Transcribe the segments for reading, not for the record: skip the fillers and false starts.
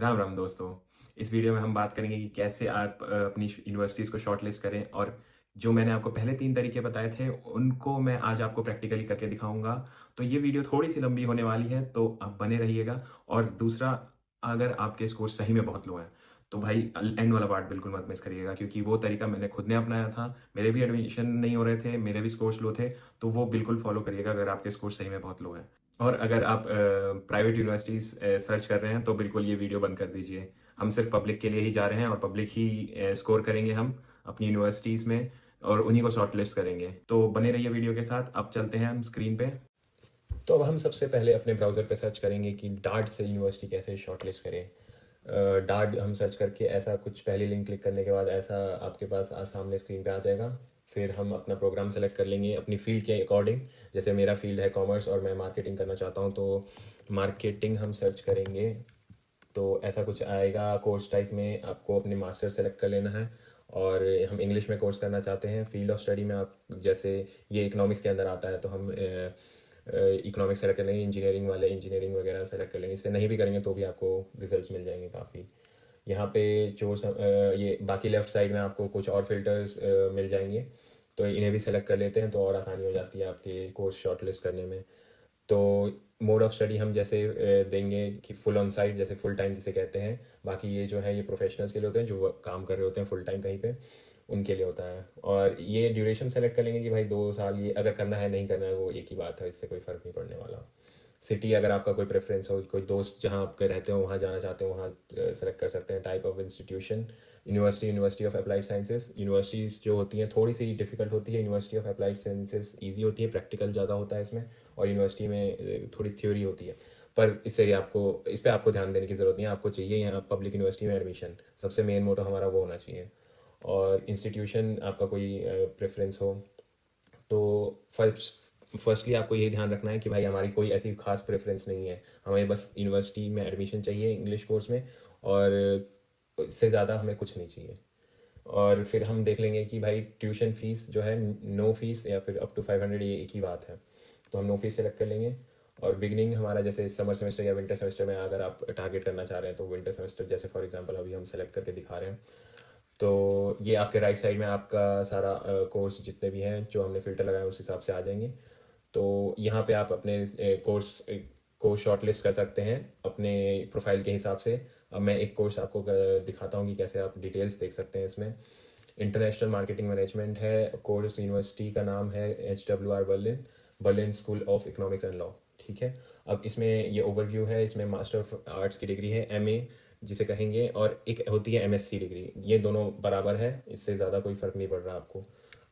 राम राम दोस्तों। इस वीडियो में हम बात करेंगे कि कैसे आप अपनी यूनिवर्सिटीज़ को शॉर्टलिस्ट करें, और जो मैंने आपको पहले 3 तरीके बताए थे उनको मैं आज आपको प्रैक्टिकली करके दिखाऊंगा। तो ये वीडियो थोड़ी सी लंबी होने वाली है, तो आप बने रहिएगा। और दूसरा, अगर आपके स्कोर सही में बहुत लो हैं तो भाई एंड वाला पार्ट बिल्कुल मत मिस करिएगा, क्योंकि वो तरीका मैंने खुद ने अपनाया था। मेरे भी एडमिशन नहीं हो रहे थे, मेरे भी स्कोर्स लो थे। तो वो बिल्कुल फॉलो करिएगा अगर आपके स्कोर सही में बहुत लो है। और अगर आप प्राइवेट यूनिवर्सिटीज सर्च कर रहे हैं तो बिल्कुल ये वीडियो बंद कर दीजिए। हम सिर्फ पब्लिक के लिए ही जा रहे हैं और पब्लिक ही स्कोर करेंगे हम अपनी यूनिवर्सिटीज़ में, और उन्हीं को शॉर्ट लिस्ट करेंगे। तो बने रहिए वीडियो के साथ। अब चलते हैं हम स्क्रीन पे। तो अब हम सबसे पहले अपने ब्राउज़र पे सर्च करेंगे कि डार्ट से यूनिवर्सिटी कैसे शॉर्ट लिस्ट करें। डार्ट हम सर्च करके ऐसा कुछ पहली लिंक क्लिक करने के बाद ऐसा आपके पास सामने स्क्रीन पे आ जाएगा। फिर हम अपना प्रोग्राम सेलेक्ट कर लेंगे अपनी फील्ड के अकॉर्डिंग। जैसे मेरा फील्ड है कॉमर्स और मैं मार्केटिंग करना चाहता हूँ, तो मार्केटिंग हम सर्च करेंगे। तो ऐसा कुछ आएगा। कोर्स टाइप में आपको अपने मास्टर सेलेक्ट कर लेना है, और हम इंग्लिश में कोर्स करना चाहते हैं। फील्ड ऑफ स्टडी में आप जैसे ये इकोनॉमिक्स के अंदर आता है, तो हम इकोनॉमिक्स सेलेक्ट कर लेंगे। इंजीनियरिंग वाले इंजीनियरिंग वगैरह सेलेक्ट कर लेंगे। इससे नहीं भी करेंगे तो भी आपको रिजल्ट्स मिल जाएंगे काफ़ी। यहाँ पे जो ये बाकी लेफ्ट साइड में आपको कुछ और फिल्टर्स मिल जाएंगे, तो इन्हें भी सेलेक्ट कर लेते हैं तो और आसानी हो जाती है आपके कोर्स शॉर्टलिस्ट करने में। तो मोड ऑफ स्टडी हम जैसे देंगे कि फुल ऑन साइट, जैसे फुल टाइम जिसे कहते हैं। बाकी ये जो है ये प्रोफेशनल्स के लिए होते हैं जो काम कर रहे होते हैं फुल टाइम कहीं पे, उनके लिए होता है। और ये ड्यूरेशन सेलेक्ट कर लेंगे कि भाई 2 साल, ये अगर करना है नहीं करना है वो एक ही बात है, इससे कोई फ़र्क नहीं पड़ने वाला। सिटी अगर आपका कोई प्रेफरेंस हो, कोई दोस्त जहाँ आपके रहते हो वहाँ जाना चाहते हो, वहाँ सेलेक्ट कर सकते हैं। Type of institution, university, university of applied sciences. Universities जो होती हैं थोड़ी सी डिफिकल्ट होती है। University of applied sciences easy होती है, प्रैक्टिकल ज़्यादा होता है इसमें, और यूनिवर्सिटी में थोड़ी थ्योरी होती है। पर इससे आपको इस पर आपको ध्यान देने की ज़रूरत नहीं है। आपको चाहिए यहाँ पब्लिक यूनिवर्सिटी में एडमिशन, सबसे मेन मोटो हमारा वो होना चाहिए। और इंस्टीट्यूशन आपका कोई प्रेफरेंस हो, तो फर्स्टली आपको ये ध्यान रखना है कि भाई हमारी कोई ऐसी खास प्रेफरेंस नहीं है। हमें बस यूनिवर्सिटी में एडमिशन चाहिए इंग्लिश कोर्स में, और इससे ज़्यादा हमें कुछ नहीं चाहिए। और फिर हम देख लेंगे कि भाई ट्यूशन फीस जो है, नो फीस या फिर अप टू 500, ये एक ही बात है। तो हम नो फीस सेलेक्ट कर लेंगे। और बिगनिंग हमारा जैसे समर सेमेस्टर या विंटर सेमेस्टर में अगर आप टारगेट करना चाह रहे हैं तो विंटर सेमेस्टर, जैसे फॉर एग्जांपल अभी हम सेलेक्ट करके दिखा रहे हैं। तो ये आपके राइट साइड में आपका सारा कोर्स जितने भी हैं जो हमने फ़िल्टर लगाए उस हिसाब से आ जाएंगे। तो यहाँ पे आप अपने कोर्स को शॉर्टलिस्ट कर सकते हैं अपने प्रोफाइल के हिसाब से। अब मैं एक कोर्स आपको दिखाता हूँ कि कैसे आप डिटेल्स देख सकते हैं इसमें। इंटरनेशनल मार्केटिंग मैनेजमेंट है कोर्स। यूनिवर्सिटी का नाम है HWR Berlin, Berlin school of economics and law. ठीक है। अब इसमें ये ओवरव्यू है। इसमें मास्टर ऑफ आर्ट्स की डिग्री है, MA जिसे कहेंगे, और एक होती है MSc डिग्री। ये दोनों बराबर है, इससे ज़्यादा कोई फ़र्क नहीं पड़ रहा आपको।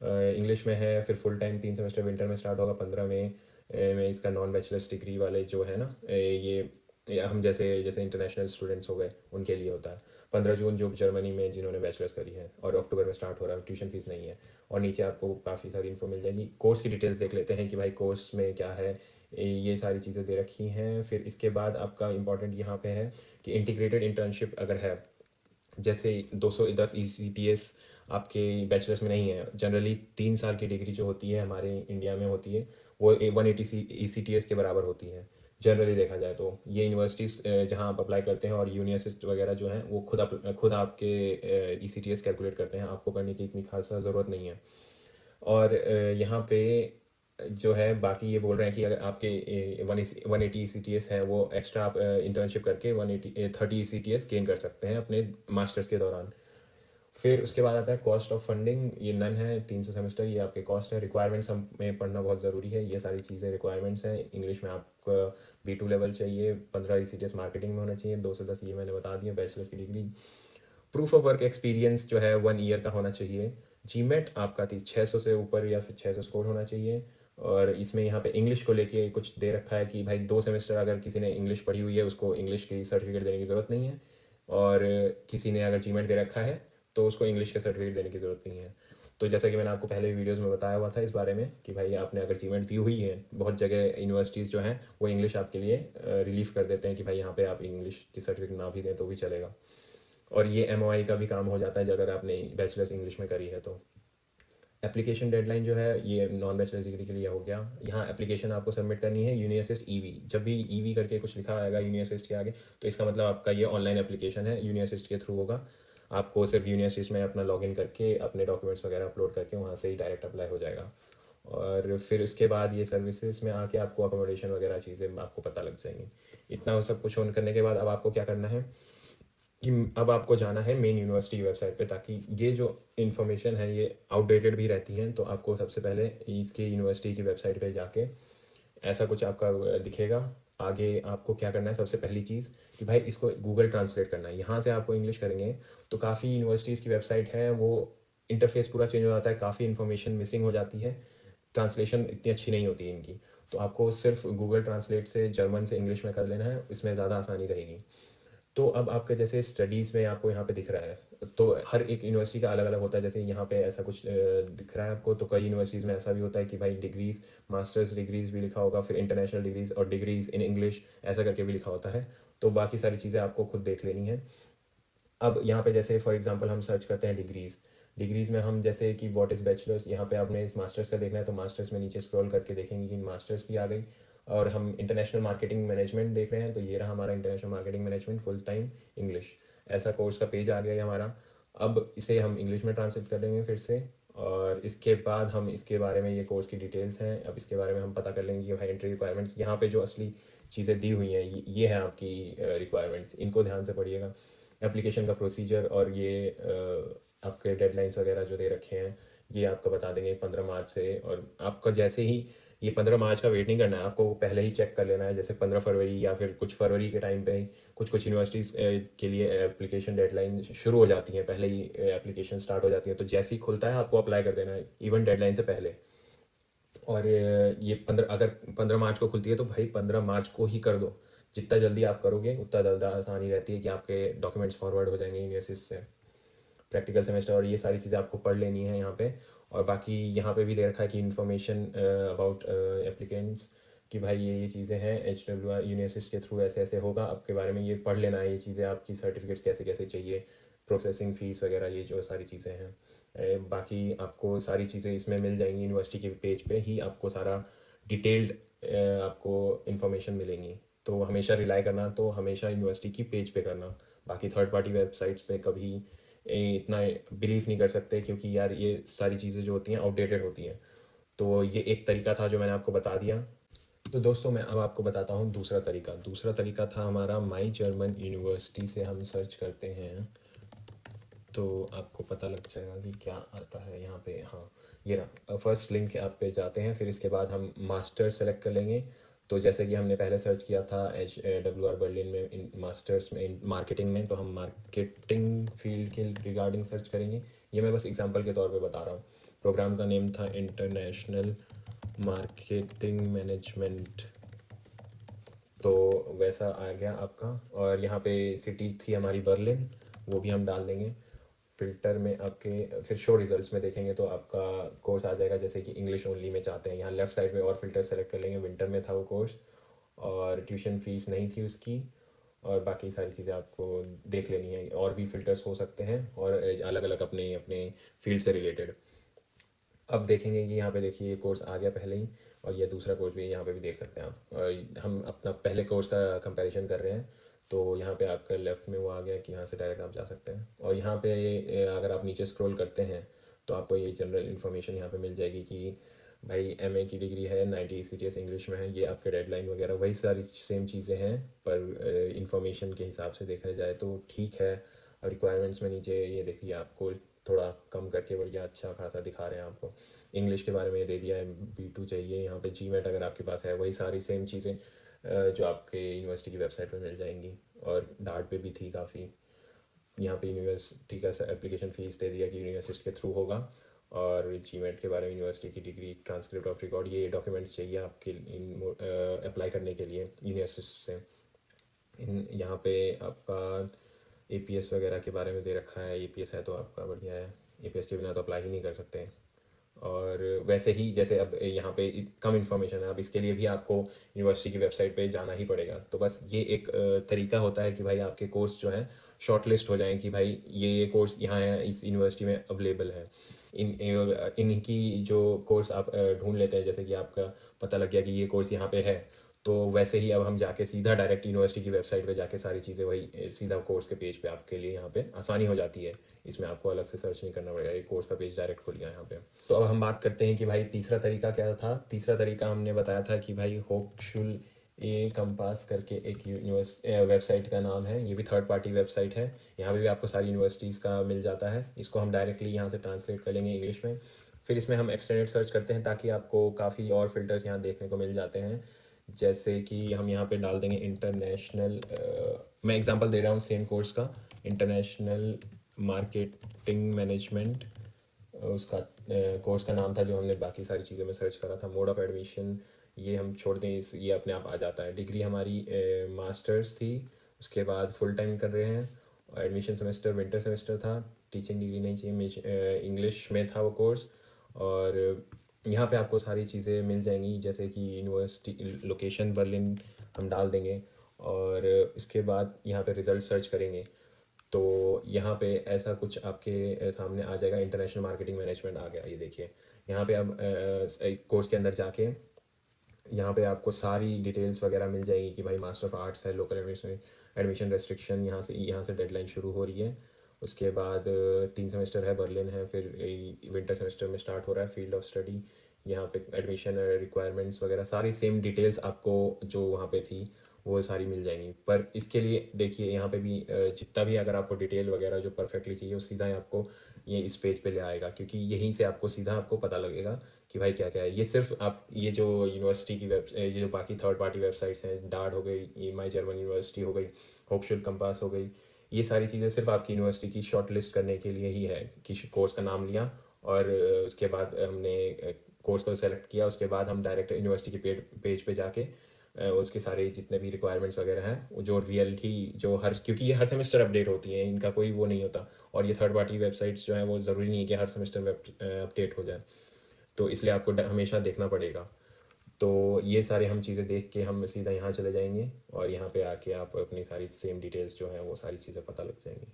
इंग्लिश में है। फिर फुल टाइम 3 सेमेस्टर विंटर में स्टार्ट होगा 15 में इसका नॉन बैचलर्स डिग्री वाले जो है ना, ये हम जैसे जैसे इंटरनेशनल स्टूडेंट्स हो गए उनके लिए होता है। 15 जून जो जर्मनी में जिन्होंने बैचलर्स करी है, और अक्टूबर में स्टार्ट हो रहा है। ट्यूशन फीस नहीं है। और नीचे आपको काफ़ी सारी इन्फो मिल जाएगी। कोर्स की डिटेल्स देख लेते हैं कि भाई कोर्स में क्या है। ये सारी चीज़ें दे रखी हैं। फिर इसके बाद आपका इंपॉर्टेंट यहाँ पे है कि इंटीग्रेटेड इंटर्नशिप अगर है, जैसे 210 ECTS आपके बैचलर्स में नहीं है। जनरली 3 साल की डिग्री जो होती है हमारे इंडिया में होती है, वो 180 ECTS के बराबर होती है जनरली देखा जाए तो। ये यूनिवर्सिटीज़ जहाँ आप अप्लाई करते हैं और यूनिवर्सिटी वगैरह जो हैं वो खुद आपके ECTS कैलकुलेट करते हैं। आपको करने की इतनी खास ज़रूरत नहीं है। और यहाँ पे जो है बाकी ये बोल रहे हैं कि अगर आपके 180 ECTS है, वो एक्स्ट्रा आप इंटर्नशिप करके 30 ECTS गेन कर सकते हैं अपने मास्टर्स के दौरान। फिर उसके बाद आता है कॉस्ट ऑफ फंडिंग। ये नन है, 300 सेमेस्टर, ये आपके कॉस्ट है। रिक्वायरमेंट्स हमें पढ़ना बहुत ज़रूरी है। ये सारी चीज़ें रिक्वायरमेंट्स हैं। इंग्लिश में आपका B2 लेवल चाहिए। 15 ECTS मार्केटिंग में होना चाहिए। 2 से 10 ये मैंने बता दिया बैचलर्स की degree. Proof of work experience जो है 1 ईयर का होना चाहिए। जीमेट आपका 600 से ऊपर या फिर 600 स्कोर होना चाहिए। और इसमें यहाँ पे इंग्लिश को लेके कुछ दे रखा है कि भाई 2 सेमेस्टर अगर किसी ने इंग्लिश पढ़ी हुई है उसको इंग्लिश की सर्टिफिकेट देने की ज़रूरत नहीं है। और किसी ने अगर जीमेट दे रखा है तो उसको इंग्लिश का सर्टिफिकेट देने की ज़रूरत नहीं है। तो जैसा कि मैंने आपको पहले वीडियोस में बताया हुआ था इस बारे में कि भाई आपने अगर जीमेट दी हुई है, बहुत जगह यूनिवर्सिटीज़ जो हैं वो इंग्लिश आपके लिए रिलीफ कर देते हैं कि भाई यहाँ पे आप इंग्लिश की सर्टिफिकेट ना भी दें तो भी चलेगा। और ये MOI का भी काम हो जाता है अगर आपने बैचलर्स इंग्लिश में करी है तो। एप्लीकेशन डेडलाइन जो है ये नॉन बैचलर्स डिग्री के लिए हो गया। यहाँ एप्लीकेशन आपको सबमिट करनी है यूनिअसिस्ट ईवी। जब भी ईवी करके कुछ लिखा आएगा यूनिअसिस्ट के आगे, तो इसका मतलब आपका ये ऑनलाइन एप्लीकेशन है, यूनिअसिस्ट के थ्रू होगा। आपको सिर्फ यूनिअसिस्ट में अपना लॉगिन करके अपने डॉक्यूमेंट्स वगैरह अपलोड करके वहाँ से ही डायरेक्ट अप्लाई हो जाएगा। और फिर उसके बाद ये सर्विसेज में आके आपको अकोमोडेशन वगैरह चीज़ें आपको पता लग जाएंगी। इतना सब कुछ ऑन करने के बाद अब आपको क्या करना है कि अब आपको जाना है मेन यूनिवर्सिटी की वेबसाइट पे, ताकि ये जो इन्फॉर्मेशन है ये आउटडेटेड भी रहती हैं। तो आपको सबसे पहले इसके यूनिवर्सिटी की वेबसाइट पे जाके ऐसा कुछ आपका दिखेगा। आगे आपको क्या करना है, सबसे पहली चीज़ कि भाई इसको गूगल ट्रांसलेट करना है। यहाँ से आपको इंग्लिश करेंगे तो काफ़ी यूनिवर्सिटीज़ की वेबसाइट है वो इंटरफेस पूरा चेंज हो जाता है, काफ़ी इन्फॉर्मेशन मिसिंग हो जाती है, ट्रांसलेशन इतनी अच्छी नहीं होती है इनकी। तो आपको सिर्फ गूगल ट्रांसलेट से जर्मन से इंग्लिश में कर लेना है, इसमें ज़्यादा आसानी रहेगी। तो अब आपके जैसे स्टडीज़ में आपको यहाँ पे दिख रहा है, तो हर एक यूनिवर्सिटी का अलग अलग होता है। जैसे यहाँ पे ऐसा कुछ दिख रहा है आपको, तो कई यूनिवर्सिटीज़ में ऐसा भी होता है कि भाई डिग्रीज़, मास्टर्स डिग्रीज़ भी लिखा होगा, फिर इंटरनेशनल डिग्रीज़ और डिग्रीज़ इन इंग्लिश ऐसा करके भी लिखा होता है। तो बाकी सारी चीज़ें आपको खुद देख लेनी है। अब यहाँ पे जैसे फॉर एग्जांपल हम सर्च करते हैं डिग्रीज़ में हम जैसे कि व्हाट इज़ बैचलर्स, यहाँ पे आपने इस मास्टर्स का देखना है तो मास्टर्स में नीचे स्क्रॉल करके देखेंगे कि मास्टर्स की आ गई। और हम इंटरनेशनल मार्केटिंग मैनेजमेंट देख रहे हैं तो ये रहा हमारा international marketing management full time English, ऐसा कोर्स का पेज आ गया है हमारा। अब इसे हम इंग्लिश में ट्रांसलेट कर लेंगे फिर से, और इसके बाद हम इसके बारे में, ये कोर्स की डिटेल्स हैं, अब इसके बारे में हम पता कर लेंगे कि भाई एंट्री रिक्वायरमेंट्स यहाँ पे जो असली चीज़ें दी हुई हैं ये है आपकी रिक्वायरमेंट्स, इनको ध्यान से पढ़िएगा। एप्लीकेशन का प्रोसीजर और ये आपके डेडलाइंस वगैरह जो दे रखे हैं ये आपको बता देंगे 15 मार्च से। और आपका जैसे ही ये 15 मार्च का वेट नहीं करना है, आपको पहले ही चेक कर लेना है। जैसे 15 फरवरी या फिर कुछ फरवरी के टाइम पे ही कुछ यूनिवर्सिटीज़ के लिए एप्लीकेशन डेडलाइन शुरू हो जाती है, पहले ही एप्लीकेशन स्टार्ट हो जाती है। तो जैसे ही खुलता है आपको अप्लाई कर देना है, इवन डेडलाइन से पहले। और ये 15, अगर 15 मार्च को खुलती है तो भाई 15 मार्च को ही कर दो। जितना जल्दी आप करोगे उतना ज़्यादा आसानी रहती है कि आपके डॉक्यूमेंट्स फॉरवर्ड हो जाएंगे यूनिवर्सिटी से। प्रैक्टिकल सेमेस्टर और ये सारी चीज़ें आपको पढ़ लेनी है यहाँ पे। और बाकी यहाँ पे भी दे रखा है कि इन्फॉर्मेशन अबाउट एप्लीकेंट्स, कि भाई ये चीज़ें हैं, HWR यूनिवर्सिटी के थ्रू ऐसे ऐसे होगा, आपके बारे में ये पढ़ लेना है। ये चीज़ें आपकी सर्टिफिकेट्स कैसे कैसे चाहिए, प्रोसेसिंग फ़ीस वगैरह, ये जो सारी चीज़ें हैं। बाकी आपको सारी चीज़ें इसमें मिल जाएंगी, यूनिवर्सिटी के पेज पे ही आपको सारा डिटेल्ड आपको इन्फॉर्मेशन मिलेंगी। तो हमेशा रिलाई करना तो हमेशा यूनिवर्सिटी की पेज पे करना। बाकी थर्ड पार्टी वेबसाइट्स पे कभी इतना बिलीव नहीं कर सकते, क्योंकि यार ये सारी चीज़ें जो होती हैं आउटडेटेड होती हैं। तो ये एक तरीका था जो मैंने आपको बता दिया। तो दोस्तों मैं अब आपको बताता हूँ दूसरा तरीका था हमारा माई जर्मन यूनिवर्सिटी से हम सर्च करते हैं तो आपको पता लग जाएगा कि क्या आता है यहाँ पे। हाँ, ये ना फर्स्ट लिंक आप पे जाते हैं, फिर इसके बाद हम मास्टर सेलेक्ट कर लेंगे। तो जैसे कि हमने पहले सर्च किया था HWR बर्लिन में इन मास्टर्स में इन मार्केटिंग में, तो हम मार्केटिंग फील्ड के रिगार्डिंग सर्च करेंगे। ये मैं बस एग्जांपल के तौर पे बता रहा हूँ। प्रोग्राम का नेम था इंटरनेशनल मार्केटिंग मैनेजमेंट, तो वैसा आ गया आपका। और यहाँ पे सिटी थी हमारी बर्लिन, वो भी हम डाल देंगे। फ़िल्टर में आपके फिर शो रिजल्ट्स में देखेंगे तो आपका कोर्स आ जाएगा, जैसे कि इंग्लिश ओनली में चाहते हैं, यहाँ लेफ्ट साइड में और फिल्टर सेलेक्ट कर लेंगे। विंटर में था वो कोर्स और ट्यूशन फ़ीस नहीं थी उसकी। और बाकी सारी चीज़ें आपको देख लेनी है, और भी फ़िल्टर्स हो सकते हैं और अलग अलग अपने अपने फील्ड से रिलेटेड। अब देखेंगे कि यहाँ पे देखिए ये कोर्स आ गया पहले ही, और ये दूसरा कोर्स भी यहाँ पे भी देख सकते हैं आप। और हम अपना पहले कोर्स का कंपैरिजन कर रहे हैं, तो यहाँ पे आपका लेफ्ट में वो आ गया कि यहाँ से डायरेक्ट आप जा सकते हैं। और यहाँ पे अगर आप नीचे स्क्रॉल करते हैं तो आपको ये जनरल इन्फॉर्मेशन यहाँ पे मिल जाएगी कि भाई MA की डिग्री है, 90 ECTS इंग्लिश में है, ये आपके डेडलाइन वगैरह वही सारी सेम चीज़ें हैं, पर इन्फॉर्मेशन के हिसाब से देखा जाए तो ठीक है। रिक्वायरमेंट्स में नीचे ये देखिए आपको थोड़ा कम करके बढ़िया अच्छा खासा दिखा रहे हैं आपको। इंग्लिश के बारे में दे दिया है, B2 चाहिए। यहाँ पे GMAT अगर आपके पास है, वही सारी सेम चीज़ें जो आपके यूनिवर्सिटी की वेबसाइट पे मिल जाएंगी। और डार्ट पे भी थी काफ़ी। यहाँ पे यूनिवर्सिटी का एप्लीकेशन फ़ीस दे दिया कि यूनिवर्सिटी के थ्रू होगा। और GMAT के बारे में यूनिवर्सिटी की डिग्री, ट्रांसक्रिप्ट ऑफ रिकॉर्ड, ये डॉक्यूमेंट्स चाहिए आपके अप्लाई करने के लिए यूनिवर्सिटी से। यहाँ पे आपका APS वगैरह के बारे में दे रखा है। APS है तो आपका बढ़िया है, APS के बिना तो अप्लाई ही नहीं कर सकते। और वैसे ही जैसे अब यहाँ पे कम इन्फॉर्मेशन है, अब इसके लिए भी आपको यूनिवर्सिटी की वेबसाइट पे जाना ही पड़ेगा। तो बस ये एक तरीका होता है कि भाई आपके कोर्स जो है शॉर्ट लिस्ट हो जाएं कि भाई ये कोर्स यहाँ है, इस यूनिवर्सिटी में अवेलेबल है। इनकी जो कोर्स आप ढूंढ लेते हैं, जैसे कि आपका पता लग गया कि ये कोर्स यहाँ पे है, तो वैसे ही अब हम जाके सीधा डायरेक्ट यूनिवर्सिटी की वेबसाइट पे जाके सारी चीज़ें वही सीधा कोर्स के पेज पे आपके लिए यहाँ पे आसानी हो जाती है। इसमें आपको अलग से सर्च नहीं करना पड़ेगा, ये कोर्स का पेज डायरेक्ट खुल गया यहाँ पे। तो अब हम बात करते हैं कि भाई तीसरा तरीका क्या था। तीसरा तरीका हमने बताया था कि भाई होपशुल ए कंपास करके एक वेबसाइट का नाम है, ये भी थर्ड पार्टी वेबसाइट है। यहाँ पे भी आपको सारी यूनिवर्सिटीज़ का मिल जाता है। इसको हम डायरेक्टली यहाँ से ट्रांसलेट कर लेंगे इंग्लिश में। फिर इसमें हम एक्सटेंडेड सर्च करते हैं ताकि आपको काफ़ी और फिल्टर्स यहाँ देखने को मिल जाते हैं। जैसे कि हम यहाँ पे डाल देंगे इंटरनेशनल, मैं एग्जांपल दे रहा हूँ सेम कोर्स का, इंटरनेशनल मार्केटिंग मैनेजमेंट उसका कोर्स का नाम था जो हमने बाकी सारी चीज़ों में सर्च करा था। मोड ऑफ एडमिशन ये हम छोड़ दें, इस ये अपने आप आ जाता है। डिग्री हमारी मास्टर्स थी, उसके बाद फुल टाइम कर रहे हैं। एडमिशन सेमेस्टर विंटर सेमेस्टर था, टीचिंग डिग्री नहीं चाहिए, इंग्लिश में था वो कोर्स। और यहाँ पे आपको सारी चीज़ें मिल जाएंगी, जैसे कि यूनिवर्सिटी लोकेशन बर्लिन हम डाल देंगे। और इसके बाद यहाँ पे रिज़ल्ट सर्च करेंगे तो यहाँ पे ऐसा कुछ आपके सामने आ जाएगा। इंटरनेशनल मार्केटिंग मैनेजमेंट आ गया, ये देखिए। यहाँ पे अब कोर्स के अंदर जाके यहाँ पे आपको सारी डिटेल्स वगैरह मिल जाएगी कि भाई मास्टर ऑफ आर्ट्स है, लोकल एडमिशन रेस्ट्रिक्शन यहाँ से डेडलाइन शुरू हो रही है। उसके बाद 3 सेमेस्टर है, बर्लिन है, फिर विंटर सेमेस्टर में स्टार्ट हो रहा है। फील्ड ऑफ स्टडी यहाँ पे एडमिशन रिक्वायरमेंट्स वगैरह सारी सेम डिटेल्स आपको जो वहाँ पे थी वो सारी मिल जाएंगी। पर इसके लिए देखिए यहाँ पे भी जितना भी अगर आपको डिटेल वगैरह जो परफेक्टली चाहिए वो सीधा ही आपको ये इस पेज पे ले आएगा, क्योंकि यहीं से आपको सीधा आपको पता लगेगा कि भाई क्या क्या है। ये सिर्फ आप ये जो यूनिवर्सिटी की ये जो बाकी थर्ड पार्टी वेबसाइट्स हैं, डार्ट हो गई, ये माई जर्मन यूनिवर्सिटी हो गई, होपशुल कंपास हो गई, ये सारी चीज़ें सिर्फ आपकी यूनिवर्सिटी की शॉर्ट लिस्ट करने के लिए ही है कि कोर्स का नाम लिया और उसके बाद हमने कोर्स को सेलेक्ट किया। उसके बाद हम डायरेक्ट यूनिवर्सिटी के पेज पे जाके उसके सारे जितने भी रिक्वायरमेंट्स वगैरह हैं जो रियलिटी जो हर, क्योंकि ये हर सेमेस्टर अपडेट होती हैं, इनका कोई वो नहीं होता। और ये थर्ड पार्टी वेबसाइट्स जो हैं वो ज़रूरी नहीं है कि हर सेमेस्टर अपडेट हो जाए, तो इसलिए आपको हमेशा देखना पड़ेगा। तो ये सारे हम चीज़ें देख के हम सीधा यहाँ चले जाएंगे और यहाँ पे आके आप अपनी सारी सेम डिटेल्स जो हैं वो सारी चीज़ें पता लग जाएंगी।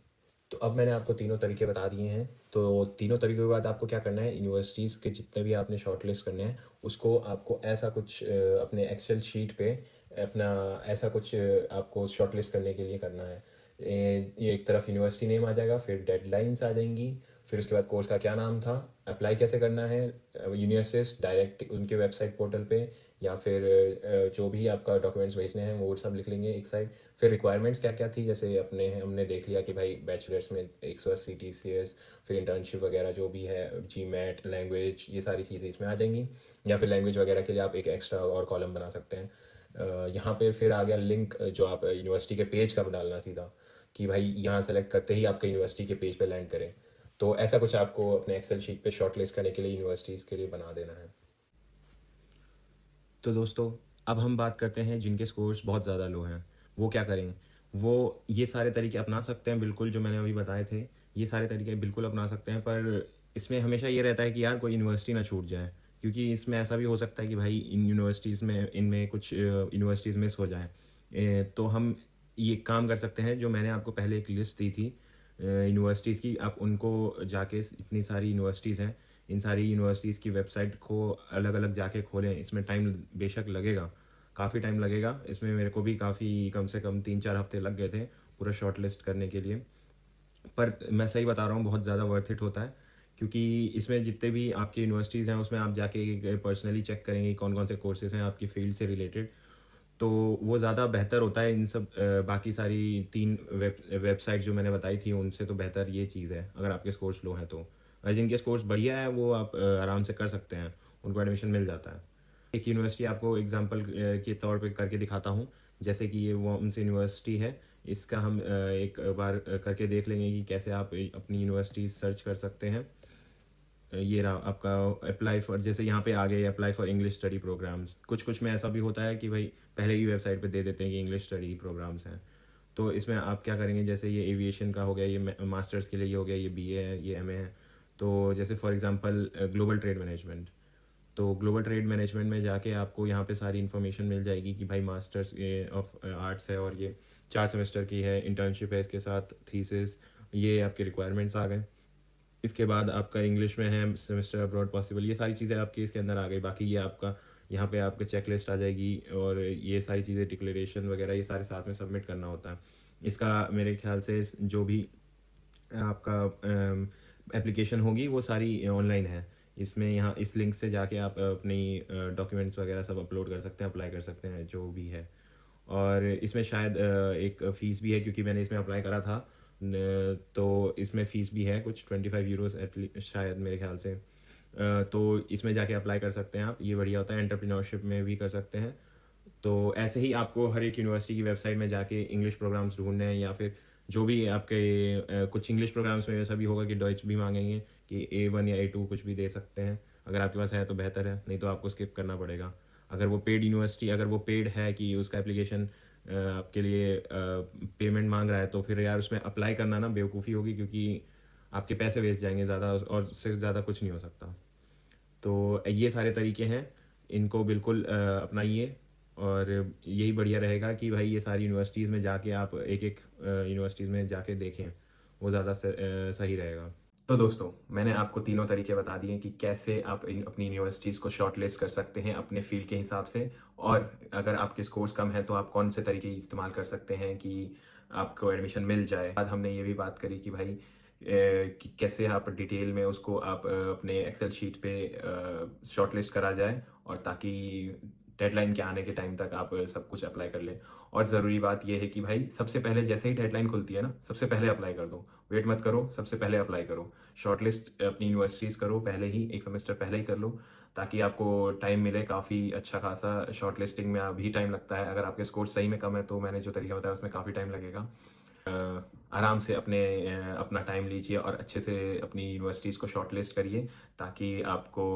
तो अब मैंने आपको तीनों तरीके बता दिए हैं। तो तीनों तरीकों के बाद आपको क्या करना है, यूनिवर्सिटीज़ के जितने भी आपने शॉर्ट लिस्ट करने हैं उसको आपको ऐसा कुछ अपने एक्सेल शीट पे अपना ऐसा कुछ आपको शॉर्ट लिस्ट करने के लिए करना है। ये एक तरफ यूनिवर्सिटी नेम आ जाएगा, फिर डेडलाइंस आ जाएंगी, फिर उसके बाद कोर्स का क्या नाम था, अप्लाई कैसे करना है यूनिवर्सिटीज डायरेक्ट उनके वेबसाइट पोर्टल पे, या फिर जो भी आपका डॉक्यूमेंट्स भेजने हैं वो सब लिख लेंगे एक साइड। फिर रिक्वायरमेंट्स क्या क्या थी, जैसे हमने देख लिया कि भाई बैचलर्स में 180 TCS, फिर इंटर्नशिप वगैरह जो भी है, GMAT, लैंग्वेज, ये सारी चीज़ें इसमें आ जाएंगी। या फिर लैंग्वेज वगैरह के लिए आप एक एक्स्ट्रा और कॉलम बना सकते हैं। यहाँ पे फिर आ गया लिंक जो आप यूनिवर्सिटी के पेज का डालना सीधा, कि भाई यहाँ सेलेक्ट करते ही आपके यूनिवर्सिटी के पेज पे लैंड करें। तो ऐसा कुछ आपको अपने एक्सेल शीट पे शॉर्टलिस्ट करने के लिए यूनिवर्सिटीज़ के लिए बना देना है। तो दोस्तों अब हम बात करते हैं जिनके स्कोर्स बहुत ज़्यादा लो हैं, वो क्या करें। वो ये सारे तरीके अपना सकते हैं बिल्कुल, जो मैंने अभी बताए थे ये सारे तरीके बिल्कुल अपना सकते हैं। पर इसमें हमेशा ये रहता है कि यार कोई यूनिवर्सिटी ना छूट जाए, क्योंकि इसमें ऐसा भी हो सकता है कि भाई इन यूनिवर्सिटीज़ में इनमें कुछ यूनिवर्सिटीज़ मिस हो जाए। तो हम ये काम कर सकते हैं, जो मैंने आपको पहले एक लिस्ट दी थी यूनिवर्सिटीज़ की, आप उनको जाके, इतनी सारी यूनिवर्सिटीज़ हैं, इन सारी यूनिवर्सिटीज़ की वेबसाइट को अलग अलग जाके खोलें। इसमें टाइम बेशक लगेगा, काफ़ी टाइम लगेगा। इसमें मेरे को भी काफ़ी कम से कम 3-4 हफ्ते लग गए थे पूरा शॉर्ट लिस्ट करने के लिए। पर मैं सही बता रहा हूँ, बहुत ज़्यादा वर्थ इट होता है, क्योंकि इसमें जितने भी आपकी यूनिवर्सिटीज़ हैं उसमें आप जाके पर्सनली चेक करेंगे कौन कौन से कोर्सेज़ हैं आपकी फील्ड से रिलेटेड, तो वो ज़्यादा बेहतर होता है इन सब बाकी सारी 3 वेबसाइट जो मैंने बताई थी उनसे तो बेहतर ये चीज़ है, अगर आपके स्कोर्स लो हैं तो। और जिनके स्कोर्स बढ़िया है वो आप आराम से कर सकते हैं, उनको एडमिशन मिल जाता है। एक यूनिवर्सिटी आपको एग्जांपल के तौर पे करके दिखाता हूँ, जैसे कि ये वो उनसे यूनिवर्सिटी है। इसका हम एक बार करके देख लेंगे कि कैसे आप अपनी यूनिवर्सिटी सर्च कर सकते हैं। ये रहा आपका अप्लाई फॉर, जैसे यहाँ पे आ गए apply for English study programmes. कुछ कुछ में ऐसा भी होता है कि भाई पहले ही वेबसाइट पे दे देते हैं कि इंग्लिश स्टडी प्रोग्राम्स हैं। तो इसमें आप क्या करेंगे, जैसे ये एविएशन का हो गया, ये मास्टर्स के लिए ये हो गया, ये BA है, ये MA है। तो जैसे for example global trade management, तो ग्लोबल ट्रेड मैनेजमेंट में जाके आपको यहाँ पे सारी इन्फॉर्मेशन मिल जाएगी कि भाई मास्टर्स ऑफ आर्ट्स है और ये 4 सेमेस्टर की है, इंटर्नशिप है इसके साथ, थीसिस, ये आपके रिक्वायरमेंट्स आ गए। इसके बाद आपका इंग्लिश में है सेमेस्टर अब्रॉड पॉसिबल, ये सारी चीज़ें आपके इसके अंदर आ गई। बाकी ये आपका यहाँ पे आपका चेक लिस्ट आ जाएगी और ये सारी चीज़ें डिक्लेरेशन वगैरह ये सारे साथ में सबमिट करना होता है। इसका मेरे ख्याल से जो भी आपका एप्लीकेशन होगी वो सारी ऑनलाइन है। इसमें यहाँ इस लिंक से जाके आप अपनी डॉक्यूमेंट्स वगैरह सब अपलोड कर सकते हैं, अप्लाई कर सकते हैं जो भी है। और इसमें शायद एक फ़ीस भी है, क्योंकि मैंने इसमें अप्लाई करा था तो इसमें फ़ीस भी है कुछ 25 यूरोस शायद मेरे ख्याल से। तो इसमें जाके अप्लाई कर सकते हैं आप, ये बढ़िया होता है। एंटरप्रेन्योरशिप में भी कर सकते हैं। तो ऐसे ही आपको हर एक यूनिवर्सिटी की वेबसाइट में जाके इंग्लिश प्रोग्राम्स ढूंढने हैं, या फिर जो भी आपके कुछ इंग्लिश प्रोग्राम्स में ऐसा भी होगा कि डॉइच भी मांगेंगे कि A1 या A2 कुछ भी दे सकते हैं। अगर आपके पास है तो बेहतर है, नहीं तो आपको स्किप करना पड़ेगा। अगर वो पेड यूनिवर्सिटी, अगर वो पेड है कि उसका एप्लीकेशन आपके लिए पेमेंट मांग रहा है, तो फिर यार उसमें अप्लाई करना ना बेवकूफ़ी होगी, क्योंकि आपके पैसे वेस्ट जाएंगे ज़्यादा, और उससे ज़्यादा कुछ नहीं हो सकता। तो ये सारे तरीके हैं, इनको बिल्कुल अपनाइए। और यही बढ़िया रहेगा कि भाई ये सारी यूनिवर्सिटीज़ में जाके आप एक एक यूनिवर्सिटीज़ में जाके देखें, वो ज़्यादा सही रहेगा। तो दोस्तों, मैंने आपको तीनों तरीके बता दिए कि कैसे आप अपनी यूनिवर्सिटीज़ को शॉर्टलिस्ट कर सकते हैं अपने फील्ड के हिसाब से, और अगर आपके स्कोर्स कम है तो आप कौन से तरीके इस्तेमाल कर सकते हैं कि आपको एडमिशन मिल जाए। बाद हमने ये भी बात करी कि भाई कि कैसे आप डिटेल में उसको आप अपने एक्सेल शीट पे शॉर्टलिस्ट करा जाए, और ताकि डेडलाइन के आने के टाइम तक आप सब कुछ अप्लाई कर लें। और ज़रूरी बात यह है कि भाई सबसे पहले जैसे ही डेडलाइन खुलती है ना, सबसे पहले अप्लाई कर दो, वेट मत करो, सबसे पहले अप्लाई करो। शॉर्टलिस्ट अपनी यूनिवर्सिटीज़ करो पहले ही, एक सेमेस्टर पहले ही कर लो, ताकि आपको टाइम मिले काफ़ी अच्छा खासा। शॉर्टलिस्टिंग में अभी टाइम लगता है, अगर आपके स्कोर सही में कम है तो मैंने जो तरीका बताया उसमें काफ़ी टाइम लगेगा। आराम से अपना टाइम लीजिए और अच्छे से अपनी यूनिवर्सिटीज़ को शॉर्टलिस्ट करिए, ताकि आपको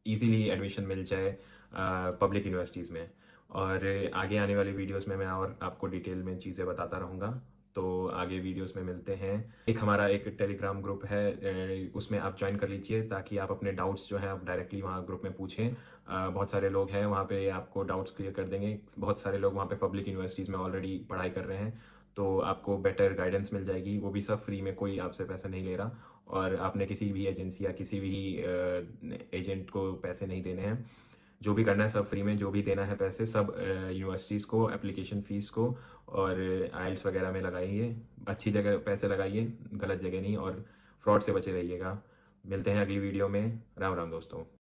इजीली एडमिशन मिल जाए पब्लिक यूनिवर्सिटीज़ में। और आगे आने वाली वीडियोस में मैं और आपको डिटेल में चीज़ें बताता रहूँगा। तो आगे वीडियोस में मिलते हैं। हमारा एक टेलीग्राम ग्रुप है, उसमें आप ज्वाइन कर लीजिए, ताकि आप अपने डाउट्स जो हैं आप डायरेक्टली वहाँ ग्रुप में पूछें। बहुत सारे लोग हैं वहाँ पे, आपको डाउट्स क्लियर कर देंगे। बहुत सारे लोग वहाँ पे पब्लिक यूनिवर्सिटीज़ में ऑलरेडी पढ़ाई कर रहे हैं, तो आपको बेटर गाइडेंस मिल जाएगी। वो भी सब फ्री में, कोई आपसे पैसा नहीं ले रहा, और आपने किसी भी एजेंसी या किसी भी एजेंट को पैसे नहीं देने हैं। जो भी करना है सब फ्री में, जो भी देना है पैसे सब यूनिवर्सिटीज़ को, एप्लीकेशन फ़ीस को और आइल्स वगैरह में लगाइए। अच्छी जगह पैसे लगाइए, गलत जगह नहीं, और फ्रॉड से बचे रहिएगा। मिलते हैं अगली वीडियो में। राम राम दोस्तों।